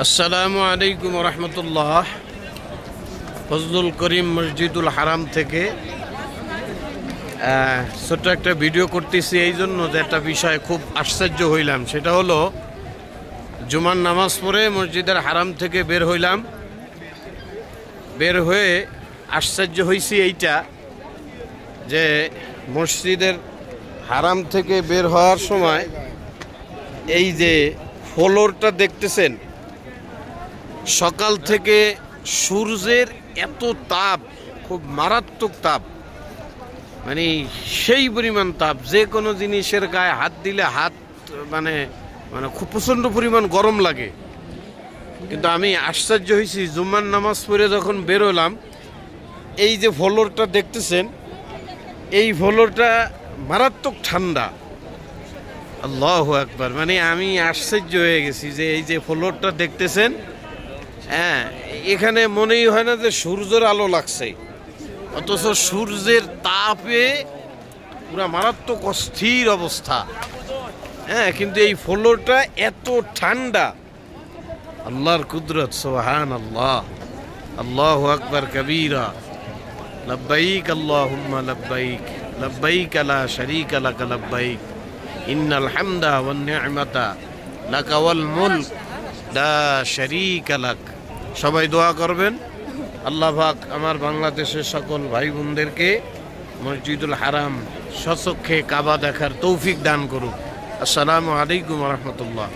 আসসালামু আলাইকুম রহমতুল্লাহ। ফজলুল করিম মসজিদুল হারাম থেকে ছোট্ট একটা ভিডিও করতেছি এই জন্য যে একটা বিষয় খুব আশ্চর্য হইলাম। সেটা হলো জুমার নামাজ পড়ে মসজিদের হারাম থেকে বের হইলাম। বের হয়ে আশ্চর্য হয়েছি এইটা যে মসজিদের হারাম থেকে বের হওয়ার সময় এই যে ফ্লোরটা দেখতেছেন, সকাল থেকে সূর্যের এত তাপ, খুব মারাত্মক তাপ, মানে সেই পরিমাণ তাপ, যে কোনো জিনিসের গায়ে হাত দিলে হাত মানে মানে খুব প্রচণ্ড পরিমাণ গরম লাগে। কিন্তু আমি আশ্চর্য হয়েছি, জুম্মার নামাজ পড়ে যখন বেরোলাম, এই যে ফ্লোরটা দেখতেছেন, এই ফ্লোরটা মারাত্মক ঠান্ডা। আল্লাহু আকবার, মানে আমি আশ্চর্য হয়ে গেছি যে এই যে ফ্লোরটা দেখতেছেন, হ্যাঁ, এখানে মনেই হয় না যে সূর্যের আলো লাগছে, অথচ সূর্যের তাপে পুরা মারাত্মক অস্থির অবস্থা। হ্যাঁ, কিন্তু এই ফ্লোরটা এত ঠান্ডা। আল্লাহর কুদরত, সুবহানাল্লাহ, আল্লাহু আকবার কবীরা, লব্বাইক আল্লাহুম্মা লব্বাইক, লব্বাইক লা শারীকা লাক লব্বাইক, ইন্নাল হামদা ওয়ান নি'মাতা লাকা ওয়াল মুলক লা শারীকা লাক। সবাই দোয়া করবেন, আল্লাহ পাক আমার বাংলাদেশের সকল ভাই বোনদেরকে মসজিদুল হারাম স্বচক্ষে কাবা দেখার তৌফিক দান করুক। আসসালামু আলাইকুম রহমতুল্লাহ।